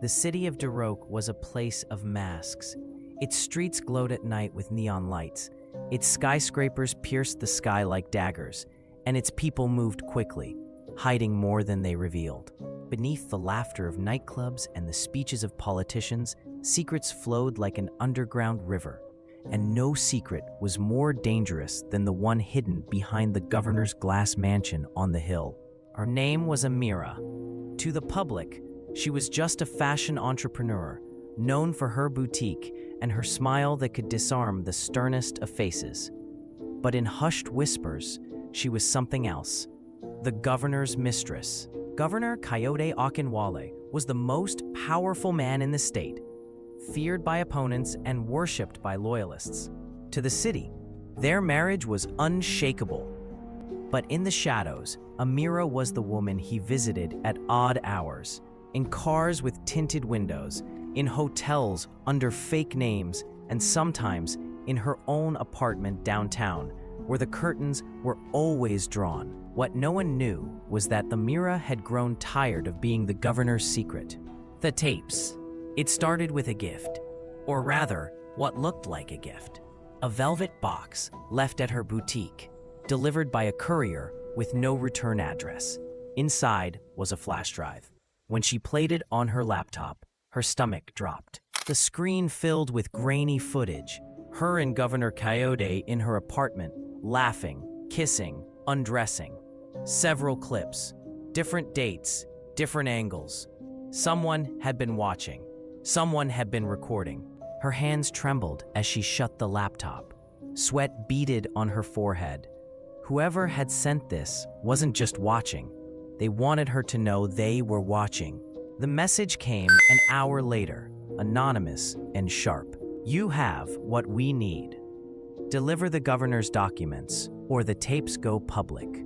The city of Darok was a place of masks. Its streets glowed at night with neon lights. Its skyscrapers pierced the sky like daggers, and its people moved quickly, hiding more than they revealed. Beneath the laughter of nightclubs and the speeches of politicians, secrets flowed like an underground river, and no secret was more dangerous than the one hidden behind the governor's glass mansion on the hill. Her name was Amira. To the public, she was just a fashion entrepreneur, known for her boutique and her smile that could disarm the sternest of faces. But in hushed whispers, she was something else. The governor's mistress. Governor Coyote Akinwale was the most powerful man in the state, feared by opponents and worshipped by loyalists. To the city, their marriage was unshakable. But in the shadows, Amira was the woman he visited at odd hours, in cars with tinted windows, in hotels under fake names, and sometimes in her own apartment downtown, where the curtains were always drawn. What no one knew was that Amira had grown tired of being the governor's secret. The tapes. It started with a gift, or rather, what looked like a gift. A velvet box left at her boutique, delivered by a courier with no return address. Inside was a flash drive. When she played it on her laptop, her stomach dropped. The screen filled with grainy footage, her and Governor Coyote in her apartment, laughing, kissing, undressing. Several clips, different dates, different angles. Someone had been watching. Someone had been recording. Her hands trembled as she shut the laptop. Sweat beaded on her forehead. Whoever had sent this wasn't just watching. They wanted her to know they were watching. The message came an hour later, anonymous and sharp. You have what we need. Deliver the governor's documents, or the tapes go public.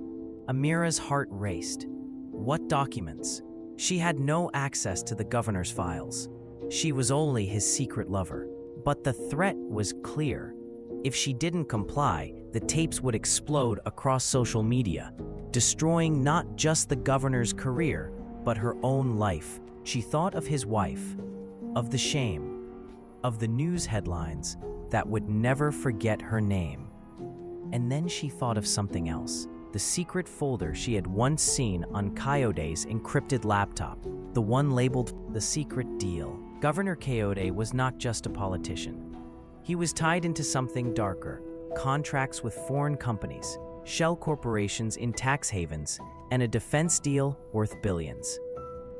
Amira's heart raced. What documents? She had no access to the governor's files. She was only his secret lover. But the threat was clear. If she didn't comply, the tapes would explode across social media, destroying not just the governor's career, but her own life. She thought of his wife, of the shame, of the news headlines that would never forget her name. And then she thought of something else. The secret folder she had once seen on Coyote's encrypted laptop, the one labeled The Secret Deal. Governor Coyote was not just a politician. He was tied into something darker, contracts with foreign companies, shell corporations in tax havens, and a defense deal worth billions.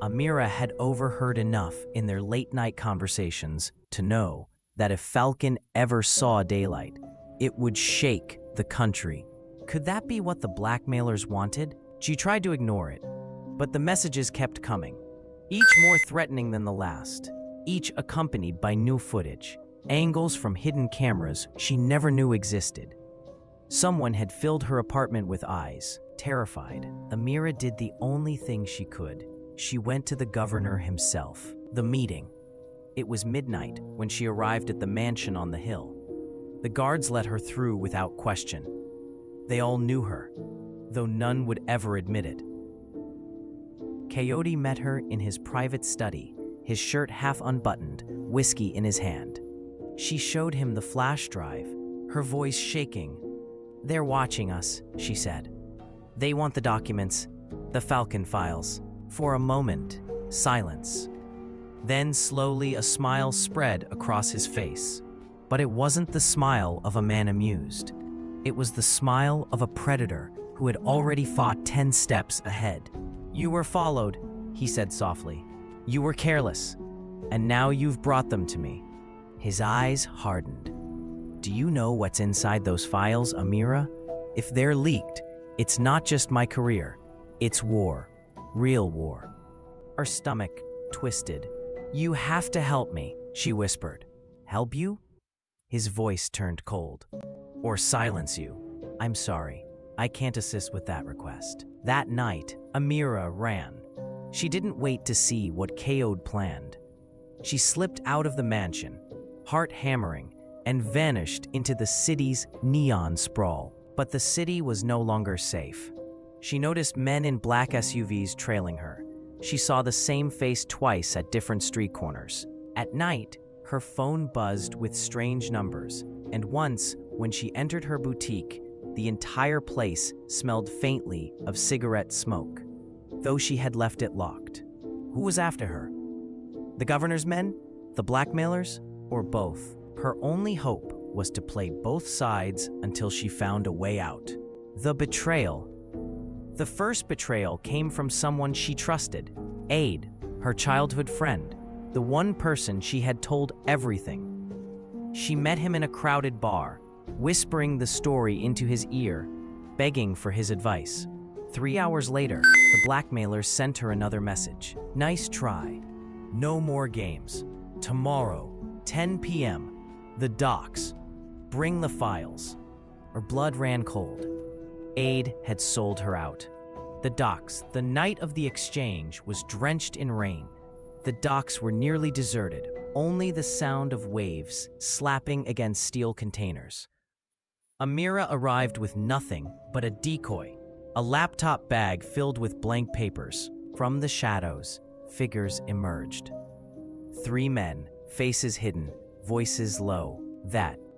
Amira had overheard enough in their late-night conversations to know that if Falcon ever saw daylight, it would shake the country. Could that be what the blackmailers wanted? She tried to ignore it, but the messages kept coming, each more threatening than the last, each accompanied by new footage, angles from hidden cameras she never knew existed. Someone had filled her apartment with eyes. Terrified, Amira did the only thing she could. She went to the governor himself. The meeting. It was midnight when she arrived at the mansion on the hill. The guards let her through without question. They all knew her, though none would ever admit it. Coyote met her in his private study, his shirt half unbuttoned, whiskey in his hand. She showed him the flash drive, her voice shaking. "They're watching us," she said. "They want the documents, the Falcon files." For a moment, silence. Then slowly a smile spread across his face. But it wasn't the smile of a man amused. It was the smile of a predator who had already fought 10 steps ahead. "You were followed," he said softly. "You were careless, and now you've brought them to me." His eyes hardened. "Do you know what's inside those files, Amira? If they're leaked, it's not just my career. It's war. Real war." Her stomach twisted. "You have to help me," she whispered. "Help you?" His voice turned cold. "Or silence you. I'm sorry. I can't assist with that request." That night, Amira ran. She didn't wait to see what Coyote planned. She slipped out of the mansion, heart hammering, and vanished into the city's neon sprawl. But the city was no longer safe. She noticed men in black SUVs trailing her. she saw the same face twice at different street corners. At night, her phone buzzed with strange numbers, and once, when she entered her boutique, the entire place smelled faintly of cigarette smoke, though she had left it locked. Who was after her? The governor's men? The blackmailers? Or both? Her only hope was to play both sides until she found a way out. The betrayal. The first betrayal came from someone she trusted, Aid, her childhood friend, the one person she had told everything. She met him in a crowded bar, whispering the story into his ear, begging for his advice. 3 hours later, the blackmailers sent her another message. Nice try. No more games. Tomorrow, 10 p.m., the docks. Bring the files. Her blood ran cold. Aid had sold her out. The docks, the night of the exchange, was drenched in rain. The docks were nearly deserted, only the sound of waves slapping against steel containers. Amira arrived with nothing but a decoy, a laptop bag filled with blank papers. From the shadows, figures emerged. 3 men, faces hidden, voices low.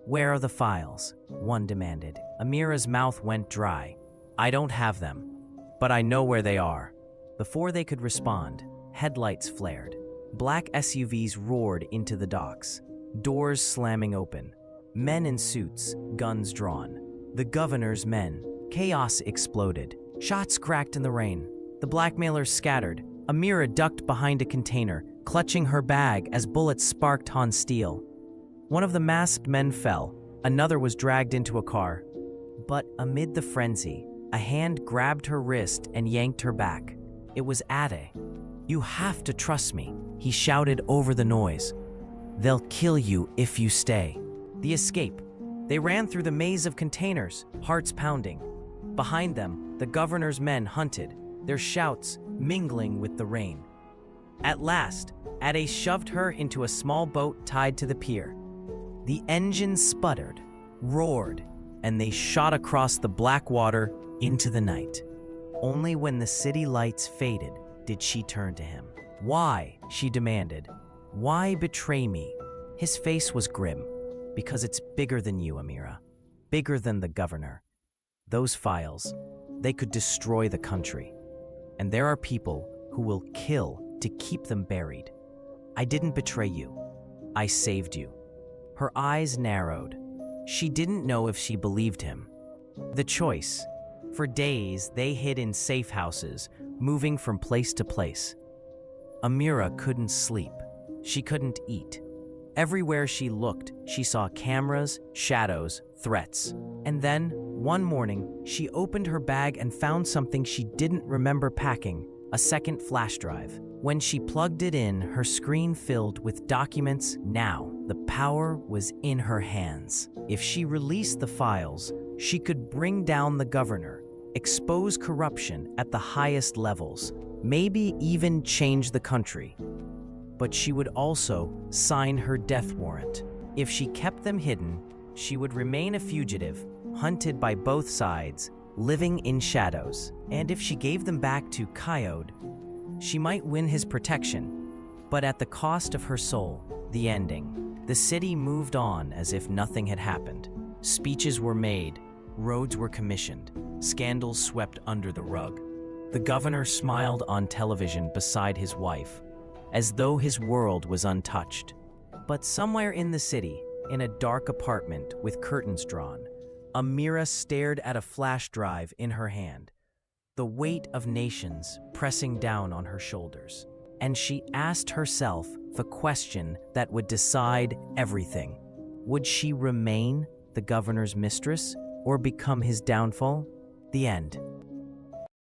Where are the files? One demanded. Amira's mouth went dry. I don't have them, but I know where they are. Before they could respond, headlights flared. Black SUVs roared into the docks, doors slamming open. Men in suits, guns drawn. The governor's men. Chaos exploded. Shots cracked in the rain. The blackmailers scattered. Amira ducked behind a container, clutching her bag as bullets sparked on steel. One of the masked men fell. Another was dragged into a car. But amid the frenzy, a hand grabbed her wrist and yanked her back. It was Ade. You have to trust me, he shouted over the noise. They'll kill you if you stay. The escape. They ran through the maze of containers, hearts pounding. Behind them, the governor's men hunted, their shouts mingling with the rain. At last, Ade shoved her into a small boat tied to the pier. The engine sputtered, roared, and they shot across the black water into the night. Only when the city lights faded did she turn to him. Why? She demanded. Why betray me? His face was grim. Because it's bigger than you, Amira. Bigger than the governor. Those files, they could destroy the country. And there are people who will kill to keep them buried. I didn't betray you. I saved you. Her eyes narrowed. She didn't know if she believed him. The choice. For days, they hid in safe houses, moving from place to place. Amira couldn't sleep. She couldn't eat. Everywhere she looked, she saw cameras, shadows, threats. And then, one morning, she opened her bag and found something she didn't remember packing, a second flash drive. When she plugged it in, her screen filled with documents. Now, the power was in her hands. If she released the files, she could bring down the governor, expose corruption at the highest levels, maybe even change the country. But she would also sign her death warrant. If she kept them hidden, she would remain a fugitive, hunted by both sides, living in shadows. And if she gave them back to Coyote, she might win his protection, but at the cost of her soul. The ending. The city moved on as if nothing had happened. Speeches were made, roads were commissioned, scandals swept under the rug. The governor smiled on television beside his wife, as though his world was untouched. But somewhere in the city, in a dark apartment with curtains drawn, Amira stared at a flash drive in her hand, the weight of nations pressing down on her shoulders. And she asked herself the question that would decide everything. Would she remain the governor's mistress or become his downfall? The end.